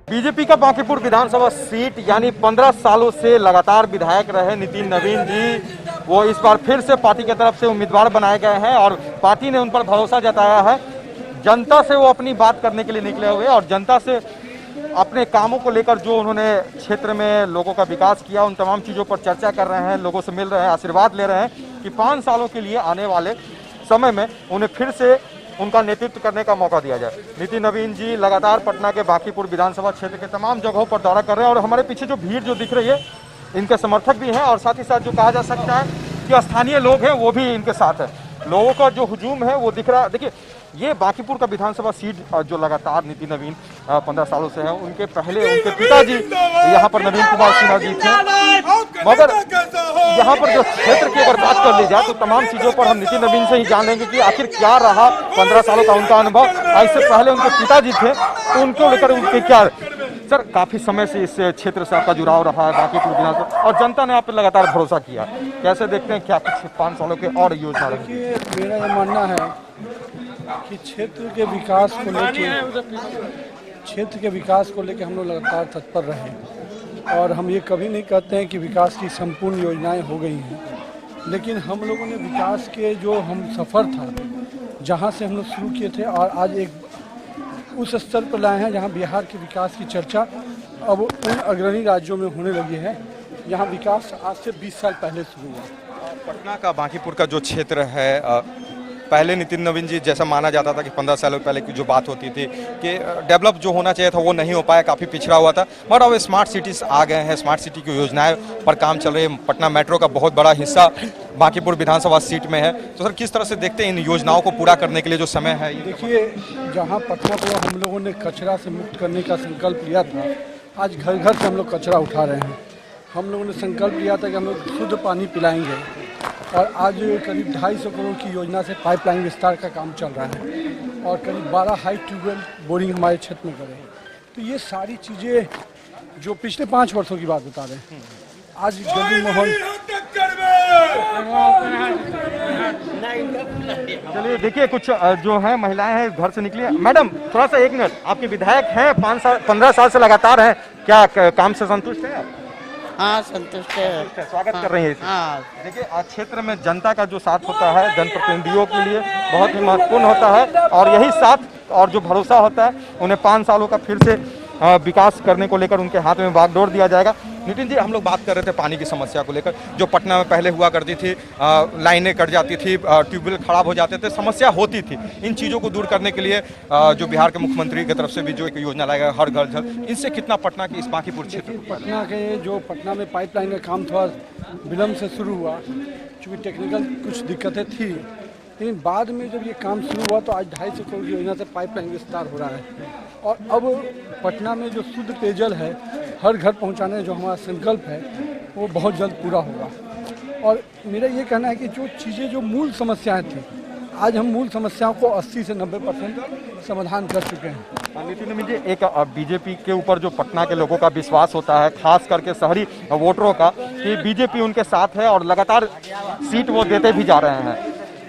BJP का बांकीपुर विधानसभा seat यानी 15 सालों से लगातार विधायक रहे नितिन नवीन जी, वो इस बार फिर से पार्टी की तरफ से उम्मीदवार बनाए गए हैं और पार्टी ने उन पर भरोसा जताया है। जनता से वो अपनी बात करने के लिए निकले हुए और जनता से अपने कामों को लेकर जो उन्होंने क्षेत्र में लोगों का विकास किया उन तमाम चीज़ों पर चर्चा कर रहे हैं, लोगों से मिल रहे हैं, आशीर्वाद ले रहे हैं कि 5 सालों के लिए आने वाले समय में उन्हें फिर से उनका नेतृत्व करने का मौका दिया जाए। नितिन नवीन जी लगातार पटना के बांकीपुर विधानसभा क्षेत्र के तमाम जगहों पर दौरा कर रहे हैं और हमारे पीछे जो भीड़ जो दिख रही है इनके समर्थक भी हैं और साथ ही साथ जो कहा जा सकता है कि स्थानीय लोग हैं वो भी इनके साथ है। लोगों का जो हुजूम है वो दिख रहा है। देखिए, ये बांकीपुर का विधानसभा सीट जो लगातार नितिन नवीन 15 सालों से है, उनके पहले उनके पिताजी यहाँ पर नवीन कुमार सिन्हा जी थे, मगर यहाँ पर जो क्षेत्र की अगर बात कर ली जाए तो तमाम चीजों पर हम नितिन नवीन से ही जानेंगे कि आखिर क्या रहा 15 सालों का उनका अनुभव। इससे पहले उनके पिताजी थे तो उनको लेकर उनके क्या सर, काफी समय से इस क्षेत्र से आपका जुड़ाव रहा है बांकीपुर विधानसभा और जनता ने आप पर लगातार भरोसा किया, कैसे देखते हैं क्या कुछ 5 सालों के और योजना रही? मेरा ये मानना है कि क्षेत्र के विकास को लेकर हम लोग लगातार तत्पर रहे और हम ये कभी नहीं कहते हैं कि विकास की संपूर्ण योजनाएं हो गई हैं, लेकिन हम लोगों ने विकास के जो हम सफ़र था जहां से हम लोग शुरू किए थे और आज एक उस स्तर पर लाए हैं जहां बिहार के विकास की चर्चा अब उन अग्रणी राज्यों में होने लगी है जहां विकास आज से 20 साल पहले शुरू हुआ। पटना का बांकीपुर का जो क्षेत्र है, पहले नितिन नवीन जी जैसा माना जाता था कि 15 सालों पहले की जो बात होती थी कि डेवलप जो होना चाहिए था वो नहीं हो पाया, काफ़ी पिछड़ा हुआ था, मगर अब स्मार्ट सिटीज़ आ गए हैं, स्मार्ट सिटी की योजनाएं पर काम चल रही है। पटना मेट्रो का बहुत बड़ा हिस्सा बांकीपुर विधानसभा सीट में है, तो सर किस तरह से देखते हैं इन योजनाओं को पूरा करने के लिए जो समय है? देखिए, जहाँ पटना को हम लोगों ने कचरा से मुक्त करने का संकल्प लिया था, आज घर घर से हम लोग कचरा उठा रहे हैं। हम लोगों ने संकल्प लिया था कि हम लोग शुद्ध पानी पिलाएंगे और आज करीब 250 करोड़ की योजना से पाइपलाइन विस्तार का काम चल रहा है और करीब 12 हाई ट्यूबवेल बोरिंग हमारे क्षेत्र में करें। तो ये सारी चीज़ें जो पिछले 5 वर्षों की बात बता रहे हैं, आज गली मोहन। चलिए देखिए, कुछ जो है महिलाएं हैं घर से निकली। मैडम थोड़ा सा 1 मिनट, आपके विधायक हैं 15 साल से लगातार हैं, क्या काम से संतुष्ट है आप? हाँ, संतुष्ट है। स्वागत कर रही है। हाँ। देखिए, आज क्षेत्र में जनता का जो साथ होता है जनप्रतिनिधियों के लिए बहुत ही महत्वपूर्ण होता है और यही साथ और जो भरोसा होता है उन्हें 5 सालों का फिर से विकास करने को लेकर उनके हाथ में बागडोर दिया जाएगा। नितिन जी, हम लोग बात कर रहे थे पानी की समस्या को लेकर, जो पटना में पहले हुआ करती थी, लाइनें कट जाती थी, ट्यूबवेल खराब हो जाते थे, समस्या होती थी। इन चीज़ों को दूर करने के लिए जो बिहार के मुख्यमंत्री की तरफ से भी जो एक योजना लाएगा हर घर जल, इनसे कितना पटना के इस बांकीपुर क्षेत्र पटना में पाइपलाइन का काम थोड़ा विलम्ब से शुरू हुआ, चूँकि टेक्निकल कुछ दिक्कतें थी, लेकिन बाद में जब ये काम शुरू हुआ तो आज 250 करोड़ की योजना से पाइपलाइन विस्तार हो रहा है और अब पटना में जो शुद्ध पेयजल है हर घर पहुंचाने जो हमारा संकल्प है वो बहुत जल्द पूरा होगा। और मेरा ये कहना है कि जो चीज़ें जो मूल समस्याएं थी, आज हम मूल समस्याओं को 80 से 90% समाधान कर चुके हैं। नितिन नवीन जी, एक बीजेपी के ऊपर जो पटना के लोगों का विश्वास होता है, खास करके शहरी वोटरों का, कि बीजेपी उनके साथ है और लगातार सीट वो देते भी जा रहे हैं,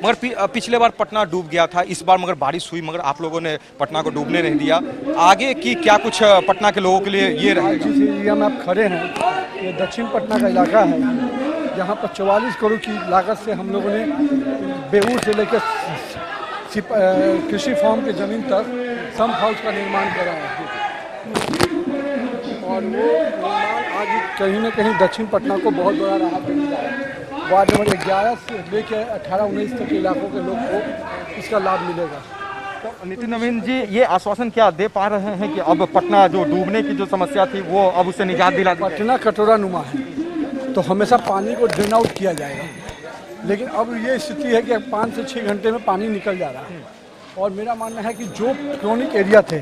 मगर पिछले बार पटना डूब गया था, इस बार मगर बारिश हुई, मगर आप लोगों ने पटना को डूबने नहीं दिया। आगे की क्या कुछ पटना के लोगों के लिए ये रहेगा? जिस एरिया में आप खड़े हैं ये दक्षिण पटना का इलाका है, जहाँ पर 44 करोड़ की लागत से हम लोगों ने बेऊर से लेकर कृषि फार्म के ज़मीन तक सम्प हाउस का निर्माण करा है और वो निर्माण आज कहीं न कहीं दक्षिण पटना को बहुत बड़ा राहत मिल रहा है। वार्ड नंबर 11 से लेकर 18-19 तक के इलाकों के लोग को इसका लाभ मिलेगा। तो नितिन नवीन जी, ये आश्वासन क्या दे पा रहे हैं कि अब पटना जो डूबने की जो समस्या थी वो अब उसे निजात दिला? पटना कटोरा नुमा है तो हमेशा पानी को ड्रेन आउट किया जाएगा, लेकिन अब ये स्थिति है कि 5 से 6 घंटे में पानी निकल जा रहा है और मेरा मानना है कि जो क्रोनिक एरिया थे,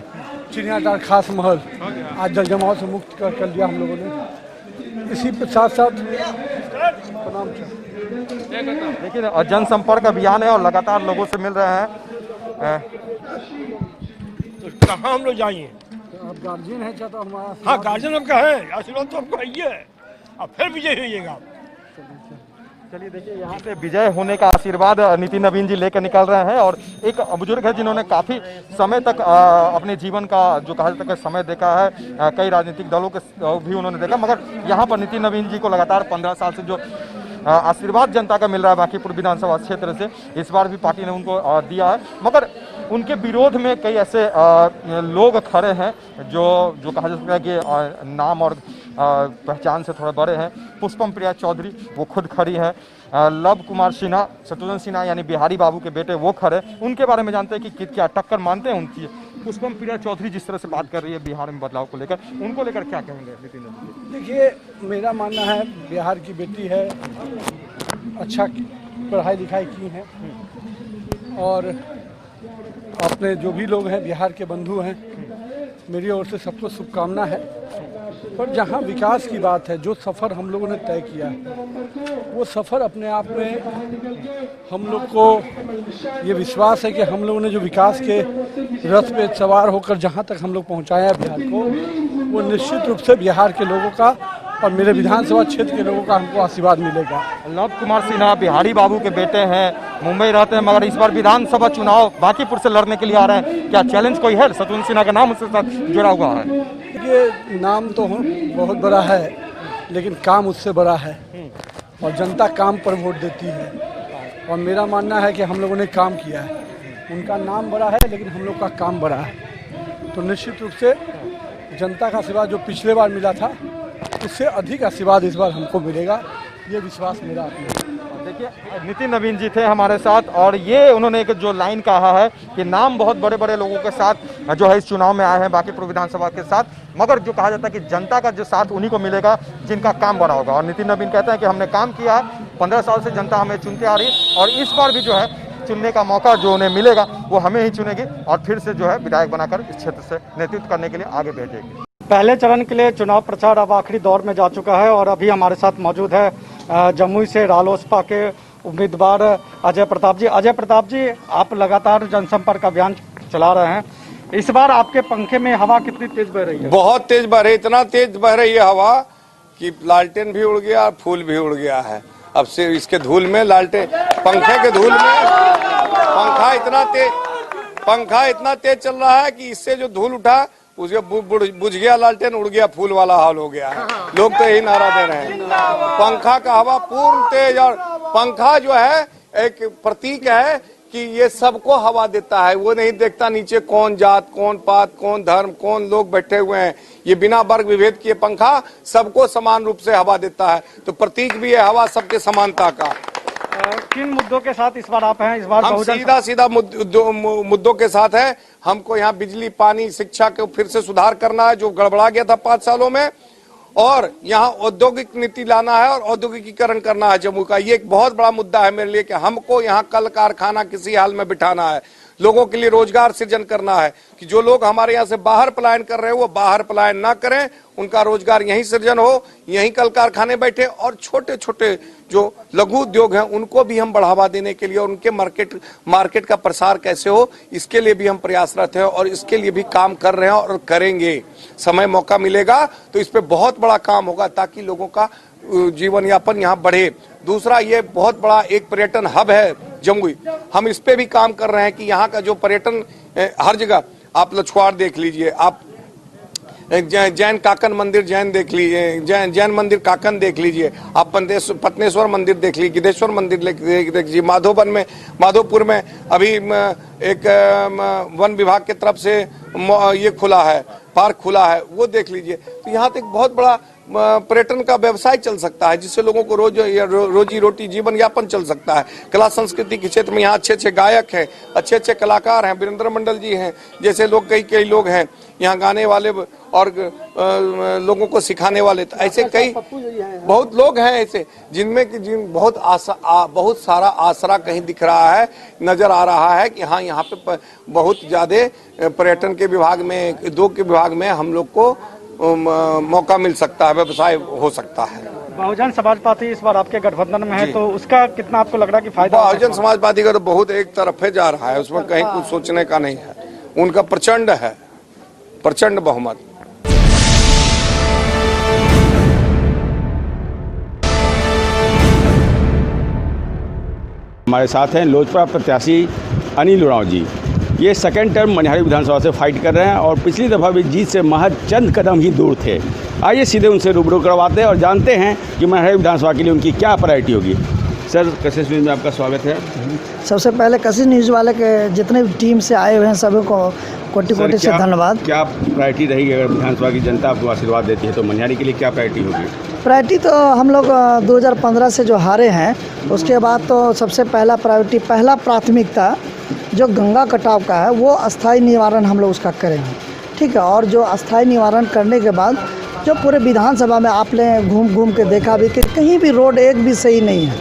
चिड़ियाघर, खास महल, आज जल जमाव से मुक्त कर लिया हम लोगों ने। इसी के साथ साथ देखिए, जनसंपर्क अभियान है और लगातार लोगों से मिल रहे हैं। तो कहाँ हम लोग जाइए? तो आप गार्जियन है चाहता हमारा? हाँ, गार्जियन आपका है, आशीर्वाद तो आपको है, अब फिर विजय होइएगा। चलिए देखिए, यहाँ से विजय होने का आशीर्वाद नितिन नवीन जी लेकर निकल रहे हैं और एक बुजुर्ग है जिन्होंने काफी समय तक अपने जीवन का जो कहा जाता है समय देखा है, कई राजनीतिक दलों के भी उन्होंने देखा, मगर यहाँ पर नितिन नवीन जी को लगातार 15 साल से जो आशीर्वाद जनता का मिल रहा है बांकीपुर विधानसभा क्षेत्र से, इस बार भी पार्टी ने उनको दिया है। मगर उनके विरोध में कई ऐसे लोग खड़े हैं जो कहा जा सकता है कि नाम और पहचान से थोड़ा बड़े हैं। पुष्पम प्रिया चौधरी वो खुद खड़ी हैं, लव कुमार सिन्हा, शत्रुघ्न सिन्हा यानी बिहारी बाबू के बेटे वो खड़े, उनके बारे में जानते हैं कि क्या टक्कर मानते हैं उनकी। पुष्पम प्रिया चौधरी जिस तरह से बात कर रही है बिहार में बदलाव को लेकर, उनको लेकर क्या कहेंगे नितिन जी? देखिए, मेरा मानना है बिहार की बेटी है, अच्छा पढ़ाई लिखाई की है और अपने जो भी लोग हैं बिहार के बंधु हैं, मेरी ओर से सबको शुभकामना है। पर जहाँ विकास की बात है, जो सफ़र हम लोगों ने तय किया है वो सफ़र अपने आप में हम लोग को ये विश्वास है कि हम लोगों ने जो विकास के रथ पे सवार होकर जहाँ तक हम लोग पहुँचाया बिहार को, वो निश्चित रूप से बिहार के लोगों का और मेरे विधानसभा क्षेत्र के लोगों का हमको आशीर्वाद मिलेगा। लव कुमार सिन्हा बिहारी बाबू के बेटे हैं, मुंबई रहते हैं, मगर इस बार विधानसभा चुनाव बांकीपुर से लड़ने के लिए आ रहे हैं। क्या चैलेंज कोई है? शत्रुघ्न सिन्हा का नाम उसके साथ जुड़ा हुआ है। ये नाम तो बहुत बड़ा है, लेकिन काम उससे बड़ा है और जनता काम पर वोट देती है और मेरा मानना है कि हम लोगों ने काम किया है। उनका नाम बड़ा है लेकिन हम लोग का काम बड़ा है, तो निश्चित रूप से जनता का आशीर्वाद जो पिछले बार मिला था उससे अधिक आशीर्वाद इस बार हमको मिलेगा, ये विश्वास मेरा अपने। देखिए, नितिन नवीन जी थे हमारे साथ और ये उन्होंने एक जो लाइन कहा है कि नाम बहुत बड़े बड़े लोगों के साथ जो है इस चुनाव में आए हैं बांकीपुर विधानसभा के साथ, मगर जो कहा जाता है कि जनता का जो साथ उन्हीं को मिलेगा जिनका काम बड़ा होगा। और नितिन नवीन कहते हैं कि हमने काम किया है, 15 साल से जनता हमें चुनते आ रही है और इस बार भी जो है चुनने का मौका जो उन्हें मिलेगा वो हमें ही चुनेगी और फिर से जो है विधायक बनाकर इस क्षेत्र से नेतृत्व करने के लिए आगे भेजेगी। पहले चरण के लिए चुनाव प्रचार अब आखिरी दौर में जा चुका है और अभी हमारे साथ मौजूद है जमुई से रालोसपा के उम्मीदवार अजय प्रताप जी। अजय प्रताप जी, आप लगातार जनसंपर्क अभियान चला रहे हैं, इस बार आपके पंखे में हवा कितनी तेज बह रही है? बहुत तेज बह रही है, इतना तेज बह रही है हवा कि लालटेन भी उड़ गया और फूल भी उड़ गया है। अब से इसके धूल में लालटेन पंखे के धूल में पंखा इतना तेज चल रहा है कि इससे जो धूल उठा उसके बुझ गया लालटेन, उड़ गया फूल वाला हाल हो गया है। लोग तो यही नारा दे रहे हैं, पंखा का हवा पूर्ण तेज। और पंखा जो है एक प्रतीक है कि ये सबको हवा देता है, वो नहीं देखता नीचे कौन जात, कौन पात, कौन धर्म, कौन लोग बैठे हुए हैं। ये बिना वर्ग विभेद किए पंखा सबको समान रूप से हवा देता है, तो प्रतीक भी है हवा सबके समानता का। किन मुद्दों के साथ इस बार आप हैं? इस बार हम सीधा मुद्दों के साथ है। हमको यहाँ बिजली, पानी, शिक्षा को फिर से सुधार करना है जो गड़बड़ा गया था 5 सालों में, और यहाँ औद्योगिक नीति लाना है और औद्योगिकीकरण करना है जम्मू का। ये एक बहुत बड़ा मुद्दा है मेरे लिए कि हमको यहाँ कल कारखाना किसी हाल में बिठाना है, लोगों के लिए रोजगार सृजन करना है कि जो लोग हमारे यहाँ से बाहर पलायन कर रहे हैं वो बाहर पलायन ना करें, उनका रोजगार यहीं सृजन हो, यहीं कल कारखाने बैठे, और छोटे छोटे जो लघु उद्योग हैं उनको भी हम बढ़ावा देने के लिए और उनके मार्केट का प्रसार कैसे हो, इसके लिए भी हम प्रयासरत हैं और इसके लिए भी काम कर रहे हैं और करेंगे। समय मौका मिलेगा तो इस पे बहुत बड़ा काम होगा ताकि लोगों का जीवन यापन यहाँ बढ़े। दूसरा, ये बहुत बड़ा एक पर्यटन हब है जमुई, हम इस पे भी काम कर रहे हैं कि यहाँ का जो पर्यटन हर जगह, आप लछुआड़ देख लीजिए, आप जैन काकन मंदिर जैन देख लीजिए, जैन मंदिर काकन देख लीजिए, आप पत्नेश्वर मंदिर देख लीजिए, गिद्धेश्वर मंदिर देख लीजिए, माधोपुर में अभी एक वन विभाग की तरफ से ये खुला है, पार्क खुला है, वो देख लीजिए। तो यहाँ तक बहुत बड़ा पर्यटन का व्यवसाय चल सकता है जिससे लोगों को रोजी रोटी जीवन यापन चल सकता है। कला संस्कृति के क्षेत्र में यहाँ अच्छे अच्छे गायक हैं, अच्छे अच्छे कलाकार हैं, वीरेंद्र मंडल जी हैं जैसे लोग, कई लोग हैं यहाँ गाने वाले और लोगों को सिखाने वाले। तो ऐसे कई बहुत लोग हैं ऐसे जिनमें बहुत सारा आसरा कहीं दिख रहा है, नजर आ रहा है कि हाँ यहाँ पे बहुत ज्यादा पर्यटन के विभाग में, उद्योग के विभाग में हम लोग को मौका मिल सकता है, व्यवसाय हो सकता है। बहुजन समाज पार्टी इस बार आपके गठबंधन में है, तो उसका कितना आपको लग रहा है कि फायदा? बहुजन समाज पार्टी का तो बहुत एक तरफे जा रहा है, उसमें कहीं कुछ सोचने का नहीं है। उनका प्रचंड बहुमत। हमारे साथ हैं लोजपा प्रत्याशी अनिल उरांव जी। ये सेकंड टर्म मनिहारी विधानसभा से फाइट कर रहे हैं और पिछली दफ़ा भी जीत से महज चंद कदम ही दूर थे। आइए सीधे उनसे रूबरू करवाते हैं और जानते हैं कि मनिहारी विधानसभा के लिए उनकी क्या प्रायोरिटी होगी। सर, कशिश न्यूज़ में आपका स्वागत है। सबसे पहले कशिश न्यूज़ वाले के जितने भी टीम से आए हुए हैं सभी को कोटि कोटि से धन्यवाद। क्या प्रायोरिटी रहेगी अगर विधानसभा की जनता आपको आशीर्वाद देती है तो मनिहारी के लिए क्या प्रायोरिटी होगी? प्रायोरिटी तो हम लोग 2015 से जो हारे हैं उसके बाद तो सबसे पहला प्राथमिकता जो गंगा कटाव का है वो अस्थाई निवारण हम लोग उसका करेंगे, ठीक है। और जो अस्थाई निवारण करने के बाद जो पूरे विधानसभा में आपने घूम घूम के देखा भी कि कहीं भी रोड एक भी सही नहीं है,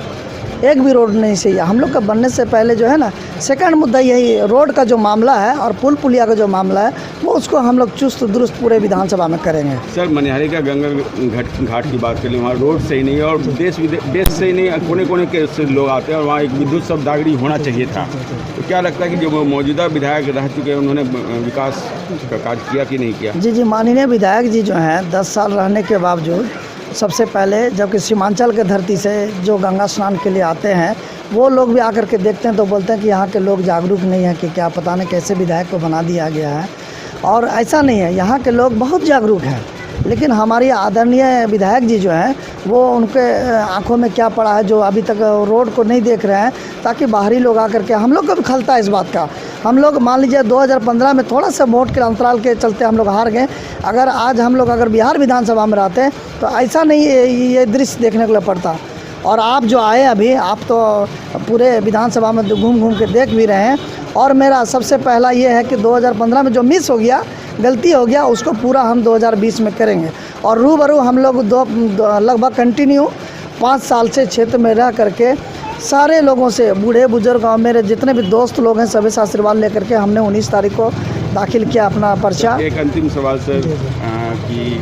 एक भी रोड नहीं सही है। हम लोग का बनने से पहले जो है ना सेकंड मुद्दा यही रोड का जो मामला है और पुल पुलिया का जो मामला है वो उसको हम लोग चुस्त दुरुस्त पूरे विधानसभा में करेंगे। सर, मनिहारी का गंगा घाट की बात करें, वहाँ रोड सही नहीं है और देश से ही नहीं कोने कोने के से लोग आते हैं और वहाँ एक विद्युत शवदागड़ी होना चाहिए था। तो क्या लगता है कि जो मौजूदा विधायक रह चुके हैं उन्होंने विकास का कार्य किया कि नहीं किया? जी, माननीय विधायक जी जो हैं 10 साल रहने के बावजूद सबसे पहले जबकि सीमांचल के धरती से जो गंगा स्नान के लिए आते हैं वो लोग भी आकर के देखते हैं तो बोलते हैं कि यहाँ के लोग जागरूक नहीं हैं कि क्या पता नहीं कैसे विधायक को बना दिया गया है। और ऐसा नहीं है, यहाँ के लोग बहुत जागरूक हैं, लेकिन हमारी आदरणीय विधायक जी जो हैं वो उनके आंखों में क्या पड़ा है जो अभी तक रोड को नहीं देख रहे हैं, ताकि बाहरी लोग आकर के हम लोग को भी खलता है इस बात का। हम लोग मान लीजिए 2015 में थोड़ा सा वोट के अंतराल के चलते हम लोग हार गए। अगर आज हम लोग बिहार विधानसभा में रहते तो ऐसा नहीं ये दृश्य देखने को पड़ता। और आप जो आए अभी, आप तो पूरे विधानसभा में घूम घूम के देख भी रहे हैं। और मेरा सबसे पहला ये है कि 2015 में जो मिस हो गया, गलती हो गया, उसको पूरा हम 2020 में करेंगे। और रूबरू हम लोग लगभग कंटिन्यू 5 साल से क्षेत्र में रह करके सारे लोगों से, बूढ़े बुजुर्ग और मेरे जितने भी दोस्त लोग हैं सभी से आशीर्वाद लेकर के हमने 19 तारीख को दाखिल किया अपना पर्चा। एक अंतिम सवाल सर, कि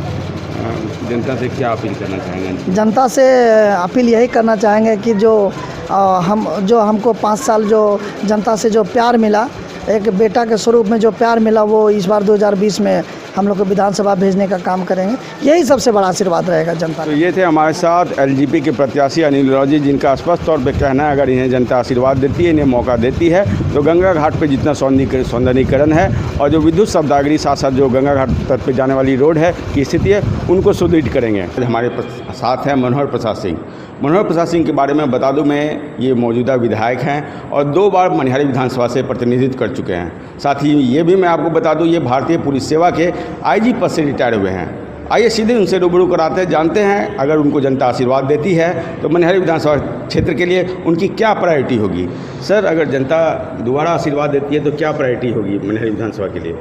जनता से क्या अपील करना चाहेंगे? जनता से अपील यही करना चाहेंगे कि जो हमको 5 साल जो जनता से जो प्यार मिला, एक बेटा के स्वरूप में जो प्यार मिला, वो इस बार 2020 में हम लोग को विधानसभा भेजने का काम करेंगे। यही सबसे बड़ा आशीर्वाद रहेगा जनता। तो ये थे हमारे साथ एलजेपी के प्रत्याशी अनिल उरांव जी, जिनका स्पष्ट तौर पे कहना है अगर इन्हें जनता आशीर्वाद देती है, इन्हें मौका देती है तो गंगा घाट पे जितना सौंदर्यीकरण है और जो विद्युत शवदागड़ी साथ साथ जो गंगा घाट तक पे जाने वाली रोड है की स्थिति है उनको सुदृढ़ करेंगे। हमारे साथ हैं मनोहर प्रसाद सिंह। मनोहर प्रसाद सिंह के बारे में बता दूं, मैं ये मौजूदा विधायक हैं और 2 बार मनिहारी विधानसभा से प्रतिनिधित्व कर चुके हैं। साथ ही ये भी मैं आपको बता दूं, ये भारतीय पुलिस सेवा के आईजी पद से रिटायर हुए हैं। आइए सीधे उनसे रूबरू कराते हैं, जानते हैं अगर उनको जनता आशीर्वाद देती है तो मनिहारी विधानसभा क्षेत्र के लिए उनकी क्या प्रायोरिटी होगी। सर, अगर जनता दोबारा आशीर्वाद देती है तो क्या प्रायोरिटी होगी मनिहारी विधानसभा के लिए?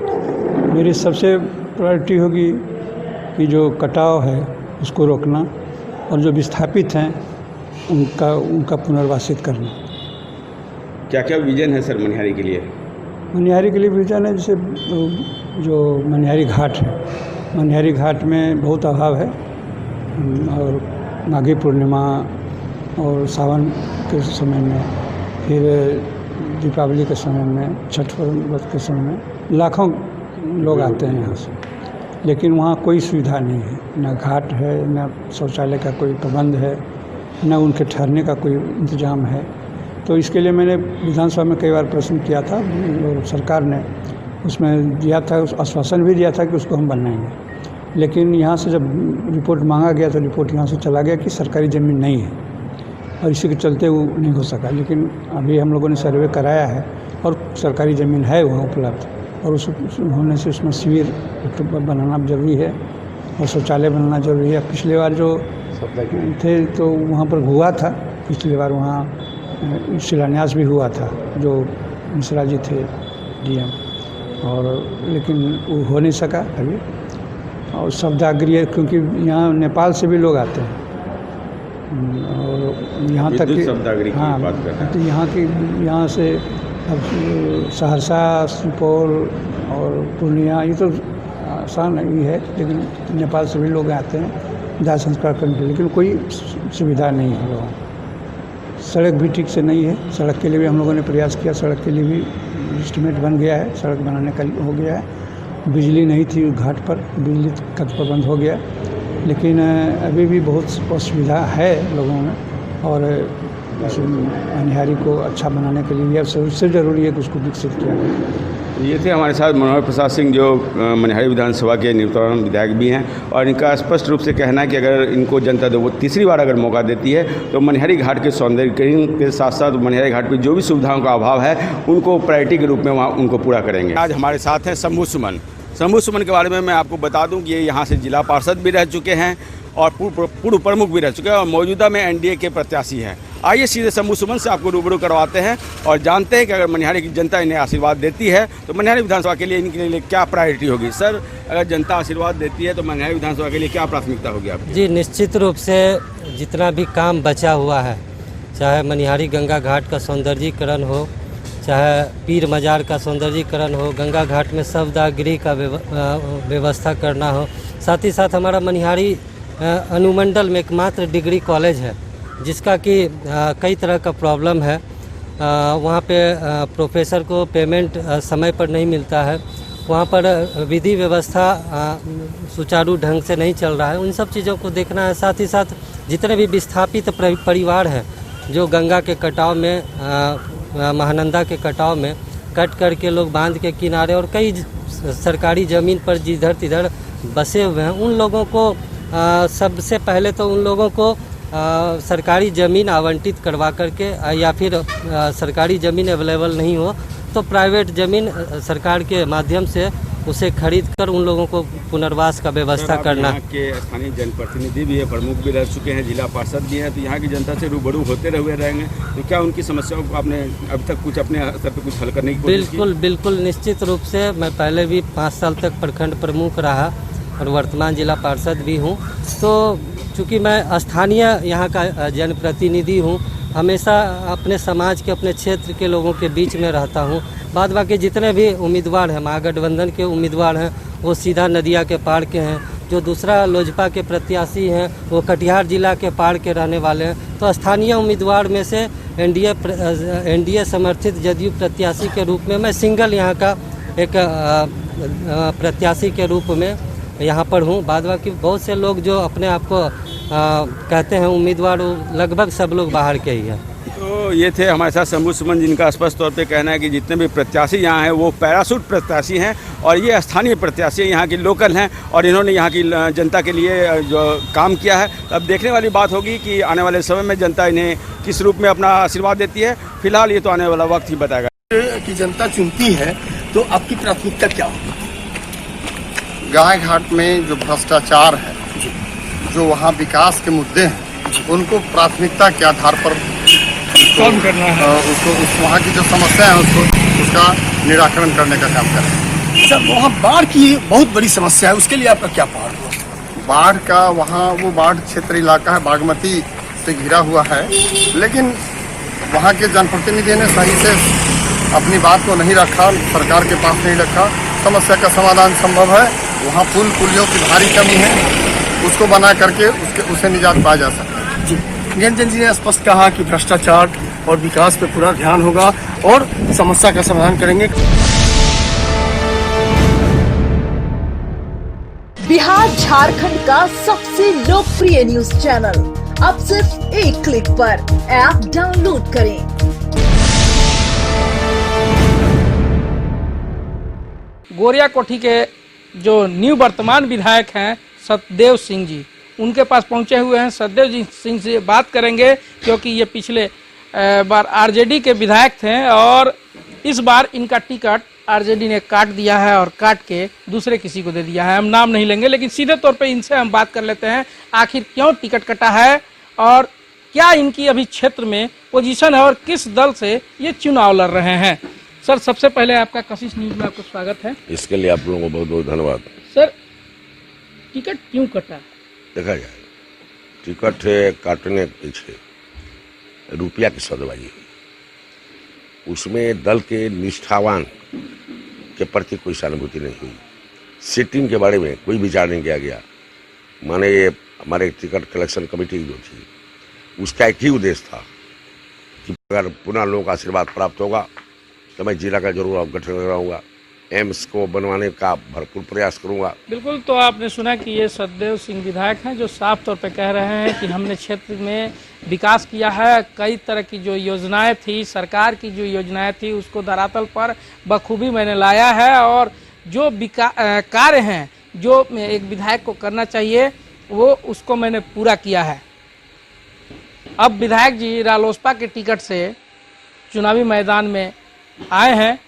मेरी सबसे प्रायोरिटी होगी कि जो कटाव है उसको रोकना और जो विस्थापित हैं उनका पुनर्वासित करना। क्या क्या विजन है सर मनिहारी के लिए? मनिहारी के लिए विजन है, जैसे जो मनिहारी घाट है, मनिहारी घाट में बहुत अभाव है। और माघी पूर्णिमा और सावन के समय में, फिर दीपावली के समय में, छठ पर्व के समय में लाखों लोग आते हैं यहाँ से, लेकिन वहाँ कोई सुविधा नहीं है, न घाट है, न शौचालय का कोई प्रबंध है, न उनके ठहरने का कोई इंतजाम है। तो इसके लिए मैंने विधानसभा में कई बार प्रश्न किया था और सरकार ने उसमें दिया था, आश्वासन भी दिया था कि उसको हम बनाएंगे। लेकिन यहाँ से जब रिपोर्ट मांगा गया तो रिपोर्ट यहाँ से चला गया कि सरकारी ज़मीन नहीं है और इसी के चलते वो नहीं हो सका। लेकिन अभी हम लोगों ने सर्वे कराया है और सरकारी ज़मीन है वहाँ उपलब्ध, और उस होने से उसमें शिविर बनाना जरूरी है और शौचालय बनाना जरूरी है। पिछले बार जो थे तो वहाँ पर हुआ था, पिछली बार वहाँ शिलान्यास भी हुआ था जो मिश्रा जी थे डीएम, और लेकिन वो हो नहीं सका अभी। और शवदागृह, क्योंकि यहाँ नेपाल से भी लोग आते हैं और यहाँ तक कि हाँ, तो यहाँ से अब सहरसा, सुपौल और पूर्णिया, ये तो आसान ही है, लेकिन नेपाल से भी लोग आते हैं दाह संस्कार करने के लिए, लेकिन कोई सुविधा नहीं है लोगों को। सड़क भी ठीक से नहीं है, सड़क के लिए भी हम लोगों ने प्रयास किया, सड़क के लिए भी एस्टीमेट बन गया है, सड़क बनाने का हो गया है। बिजली नहीं थी घाट पर, बिजली का प्रबंध हो गया, लेकिन अभी भी बहुत असुविधा है लोगों में। और इस मनिहारी को अच्छा बनाने के लिए यह सबसे ज़रूरी है कि उसको विकसित किया जाए। ये थे हमारे साथ मनोहर प्रसाद सिंह, जो मनिहारी विधानसभा के निवर्तमान विधायक भी हैं, और इनका स्पष्ट रूप से कहना है कि अगर इनको जनता वो तीसरी बार अगर मौका देती है तो मनिहारी घाट के सौंदर्यीकरण के साथ साथ मनिहारी घाट पर जो भी सुविधाओं का अभाव है उनको प्रायोरिटी के रूप में वहाँ उनको पूरा करेंगे। आज हमारे साथ हैं शंभू सुमन। शंभू सुमन के बारे में मैं आपको बता दूं कि ये यहाँ से जिला पार्षद भी रह चुके हैं और पूर्व प्रमुख भी रह चुके हैं और मौजूदा में एनडीए के प्रत्याशी हैं। आइए सीधे शंभू सुमन से आपको रूबरू करवाते हैं और जानते हैं कि अगर मनिहारी की जनता इन्हें आशीर्वाद देती है तो मनिहारी विधानसभा के लिए इनके लिए क्या प्रायोरिटी होगी। सर, अगर जनता आशीर्वाद देती है तो मनिहारी विधानसभा के लिए क्या प्राथमिकता होगी आपकी? जी, निश्चित रूप से जितना भी काम बचा हुआ है, चाहे मनिहारी गंगा घाट का सौंदर्यीकरण हो, चाहे पीर मजार का सौंदर्यीकरण हो, गंगा घाट में शवदाह का व्यवस्था करना हो, साथ ही साथ हमारा मनिहारी अनुमंडल में एकमात्र डिग्री कॉलेज है जिसका कि कई तरह का प्रॉब्लम है। वहाँ पे प्रोफेसर को पेमेंट समय पर नहीं मिलता है, वहाँ पर विधि व्यवस्था सुचारू ढंग से नहीं चल रहा है। उन सब चीज़ों को देखना है। साथ ही साथ जितने भी विस्थापित परिवार हैं जो गंगा के कटाव में महानंदा के कटाव में कट करके लोग बांध के किनारे और कई सरकारी ज़मीन पर जिधर तिधर बसे हुए हैं, उन लोगों को सबसे पहले तो उन लोगों को सरकारी ज़मीन आवंटित करवा करके या फिर सरकारी ज़मीन अवेलेबल नहीं हो तो प्राइवेट ज़मीन सरकार के माध्यम से उसे खरीद कर उन लोगों को पुनर्वास का व्यवस्था करना। यहाँ के स्थानीय जनप्रतिनिधि भी है, प्रमुख भी रह चुके हैं, जिला पार्षद भी हैं, तो यहाँ की जनता से रूबरू होते हुए रहेंगे, तो क्या उनकी समस्याओं को आपने अभी तक कुछ अपने स्तर पर कुछ हल करने की कोशिश की? बिल्कुल निश्चित रूप से। मैं पहले भी 5 साल तक प्रखंड प्रमुख रहा और वर्तमान जिला पार्षद भी हूँ, तो चूँकि मैं स्थानीय यहाँ का जनप्रतिनिधि हूँ, हमेशा अपने समाज के अपने क्षेत्र के लोगों के बीच में रहता हूँ। बाद बाकी जितने भी उम्मीदवार हैं, महागठबंधन के उम्मीदवार हैं, वो सीधा नदिया के पार के हैं, जो दूसरा लोजपा के प्रत्याशी हैं वो कटिहार जिला के पार के रहने वाले हैं। तो स्थानीय उम्मीदवार में से एनडीए समर्थित जदयू प्रत्याशी के रूप में मैं सिंगल यहाँ का एक प्रत्याशी के रूप में यहाँ पर हूँ। बाद बाकी बहुत से लोग जो अपने आप को कहते हैं उम्मीदवार, लगभग सब लोग बाहर के ही हैं। तो ये थे हमारे साथ शंभू सुमन, जिनका स्पष्ट तौर पे कहना है कि जितने भी प्रत्याशी यहाँ हैं वो पैराशूट प्रत्याशी हैं और ये स्थानीय प्रत्याशी यहाँ की लोकल हैं और इन्होंने यहाँ की जनता के लिए जो काम किया है। अब देखने वाली बात होगी कि आने वाले समय में जनता इन्हें किस रूप में अपना आशीर्वाद देती है। फिलहाल ये तो आने वाला वक्त ही बताएगा कि जनता चुनती है तो आपकी प्राथमिकता क्या होगी? गाय घाट में जो भ्रष्टाचार है, जो वहाँ विकास के मुद्दे हैं, उनको प्राथमिकता के आधार पर कौन करना है, उसको वहाँ की जो समस्या है उसका निराकरण करने का काम करें। सर, वहाँ बाढ़ की बहुत बड़ी समस्या है, उसके लिए आपका क्या पहल हुआ? बाढ़ का वहाँ वो बाढ़ क्षेत्र इलाका है, बागमती से घिरा हुआ है, लेकिन वहाँ के जनप्रतिनिधि ने सही से अपनी बात को नहीं रखा, सरकार के पास नहीं रखा। समस्या का समाधान संभव है, वहाँ पुल पुलियों की भारी कमी है, उसको बना करके उसे निजात पाया जा सकता है। जी, निरंजन जी ने स्पष्ट कहा कि भ्रष्टाचार और विकास पे पूरा ध्यान होगा और समस्या का समाधान करेंगे। बिहार झारखंड का सबसे लोकप्रिय न्यूज चैनल अब सिर्फ एक क्लिक पर ऐप डाउनलोड करें। गोरिया कोठी के जो न्यू वर्तमान विधायक हैं सतदेव सिंह जी, उनके पास पहुंचे हुए हैं। सतदेव जी सिंह से बात करेंगे क्योंकि ये पिछले बार आरजेडी के विधायक थे और इस बार इनका टिकट आरजेडी ने काट दिया है और काट के दूसरे किसी को दे दिया है। हम नाम नहीं लेंगे, लेकिन सीधे तौर पे इनसे हम बात कर लेते हैं आखिर क्यों टिकट कटा है और क्या इनकी अभी क्षेत्र में पोजीशन है और किस दल से ये चुनाव लड़ रहे हैं। सर, सबसे पहले आपका कशिश न्यूज में आपको स्वागत है। इसके लिए आप लोगों को बहुत बहुत धन्यवाद। सर, टिकट क्यों कटा? देखा जाए, टिकट काटने के पीछे रुपया की सौदेबाजी हुई, उसमें दल के निष्ठावान के प्रति कोई सहानुभूति नहीं हुई, सीटिंग के बारे में कोई विचार नहीं किया गया। माने ये हमारे टिकट कलेक्शन कमेटी जो थी उसका एक ही उद्देश्य था कि अगर पुनः लोगों का आशीर्वाद प्राप्त होगा तो मैं जिला का जरूर गठन कराऊंगा एम्स को बनवाने का भरपूर प्रयास करूंगा। बिल्कुल, तो आपने सुना कि ये सतदेव सिंह विधायक हैं जो साफ तौर पे कह रहे हैं कि हमने क्षेत्र में विकास किया है। कई तरह की जो योजनाएं थी, सरकार की जो योजनाएं थी, उसको धरातल पर बखूबी मैंने लाया है और जो कार्य हैं जो एक विधायक को करना चाहिए वो उसको मैंने पूरा किया है। अब विधायक जी रालोसपा के टिकट से चुनावी मैदान में आए हैं।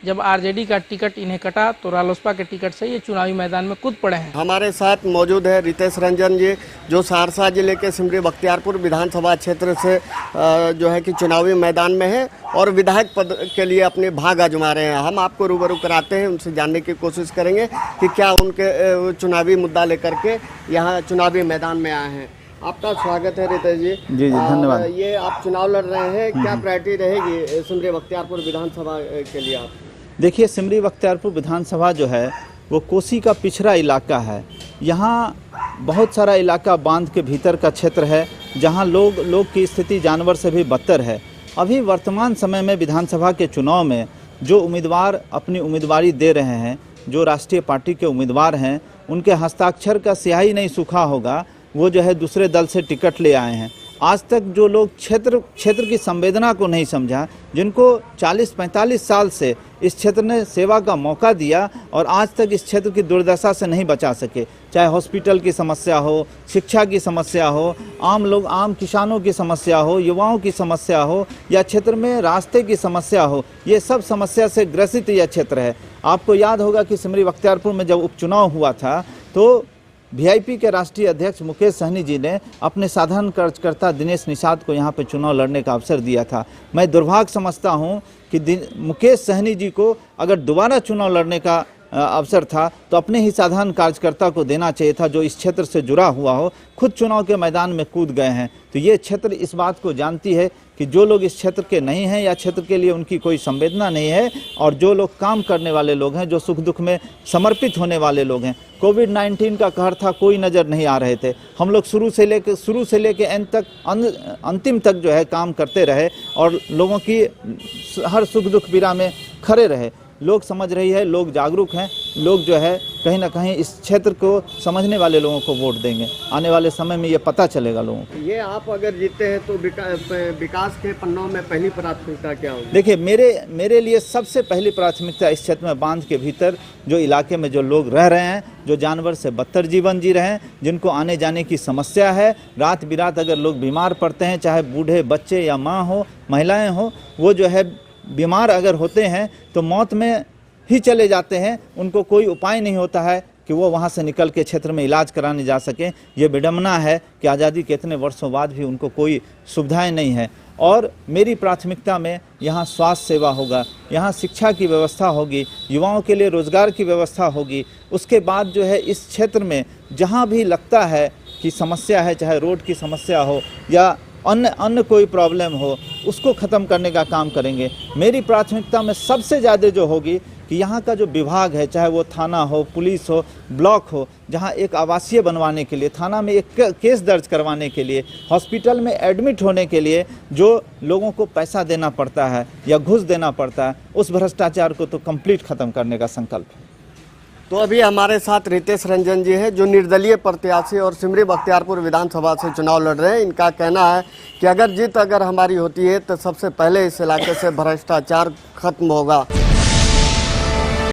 जब आरजेडी का टिकट इन्हें कटा तो रालोसपा के टिकट से ये चुनावी मैदान में कूद पड़े हैं। हमारे साथ मौजूद है रितेश रंजन जी, जो सहरसा जिले के सिमरी बख्तियारपुर विधानसभा क्षेत्र से जो है कि चुनावी मैदान में है और विधायक पद के लिए अपने भाग आजमा रहे हैं। हम आपको रूबरू कराते हैं, उनसे जानने की कोशिश करेंगे कि क्या उनके चुनावी मुद्दा लेकर के यहाँ चुनावी मैदान में आए हैं। आपका स्वागत है रितेश जी। जी धन्यवाद। ये आप चुनाव लड़ रहे हैं, क्या प्रायोरिटी रहेगी सिमरी बख्तियारपुर विधानसभा के लिए आप? देखिए, सिमरी बख्तियारपुर विधानसभा जो है वो कोसी का पिछड़ा इलाका है। यहाँ बहुत सारा इलाका बांध के भीतर का क्षेत्र है जहाँ लोग की स्थिति जानवर से भी बदतर है। अभी वर्तमान समय में विधानसभा के चुनाव में जो उम्मीदवार अपनी उम्मीदवारी दे रहे हैं, जो राष्ट्रीय पार्टी के उम्मीदवार हैं, उनके हस्ताक्षर का स्याही नहीं सूखा होगा, वो जो है दूसरे दल से टिकट ले आए हैं। आज तक जो लोग क्षेत्र की संवेदना को नहीं समझा, जिनको 40-45 साल से इस क्षेत्र ने सेवा का मौका दिया और आज तक इस क्षेत्र की दुर्दशा से नहीं बचा सके, चाहे हॉस्पिटल की समस्या हो, शिक्षा की समस्या हो, आम किसानों की समस्या हो, युवाओं की समस्या हो या क्षेत्र में रास्ते की समस्या हो, ये सब समस्या से ग्रसित यह क्षेत्र है। आपको याद होगा कि सिमरी बख्तियारपुर में जब उपचुनाव हुआ था तो वीआईपी के राष्ट्रीय अध्यक्ष मुकेश सहनी जी ने अपने साधारण कार्यकर्ता दिनेश निषाद को यहाँ पे चुनाव लड़ने का अवसर दिया था। मैं दुर्भाग्य समझता हूँ कि मुकेश सहनी जी को अगर दोबारा चुनाव लड़ने का अवसर था तो अपने ही साधारण कार्यकर्ता को देना चाहिए था जो इस क्षेत्र से जुड़ा हुआ हो। खुद चुनाव के मैदान में कूद गए हैं, तो ये क्षेत्र इस बात को जानती है कि जो लोग इस क्षेत्र के नहीं हैं या क्षेत्र के लिए उनकी कोई संवेदना नहीं है और जो लोग काम करने वाले लोग हैं, जो सुख दुख में समर्पित होने वाले लोग हैं। कोविड-19 का कहर था, कोई नज़र नहीं आ रहे थे। हम लोग शुरू से लेके एंड तक अंतिम तक जो है काम करते रहे और लोगों की हर सुख दुख पीड़ा में खड़े रहे। लोग समझ रही है, लोग जागरूक हैं, लोग जो है कहीं ना कहीं इस क्षेत्र को समझने वाले लोगों को वोट देंगे। आने वाले समय में ये पता चलेगा लोगों को। ये आप अगर जीते हैं तो विकास के पन्नों में पहली प्राथमिकता क्या होगी? देखिए, मेरे लिए सबसे पहली प्राथमिकता इस क्षेत्र में बांध के भीतर जो इलाके में जो लोग रह रहे हैं, जो जानवर से बदतर जीवन जी रहे हैं, जिनको आने जाने की समस्या है, रात बिरात अगर लोग बीमार पड़ते हैं, चाहे बूढ़े बच्चे या माँ हो, महिलाएँ हो, वो जो है बीमार अगर होते हैं तो मौत में ही चले जाते हैं। उनको कोई उपाय नहीं होता है कि वो वहाँ से निकल के क्षेत्र में इलाज कराने जा सकें। ये विडम्बना है कि आज़ादी के इतने वर्षों बाद भी उनको कोई सुविधाएं नहीं है। और मेरी प्राथमिकता में यहाँ स्वास्थ्य सेवा होगा, यहाँ शिक्षा की व्यवस्था होगी, युवाओं के लिए रोज़गार की व्यवस्था होगी। उसके बाद जो है इस क्षेत्र में जहाँ भी लगता है कि समस्या है, चाहे रोड की समस्या हो या अन्य कोई प्रॉब्लम हो, उसको ख़त्म करने का काम करेंगे। मेरी प्राथमिकता में सबसे ज़्यादा जो होगी कि यहाँ का जो विभाग है, चाहे वो थाना हो, पुलिस हो, ब्लॉक हो, जहाँ एक आवासीय बनवाने के लिए, थाना में एक केस दर्ज करवाने के लिए, हॉस्पिटल में एडमिट होने के लिए जो लोगों को पैसा देना पड़ता है या घूस देना पड़ता है, उस भ्रष्टाचार को तो कंप्लीट ख़त्म करने का संकल्प है। तो अभी हमारे साथ रितेश रंजन जी हैं जो निर्दलीय प्रत्याशी और सिमरी बख्तियारपुर विधानसभा से चुनाव लड़ रहे हैं। इनका कहना है कि अगर जीत हमारी होती है तो सबसे पहले इस इलाके से भ्रष्टाचार खत्म होगा।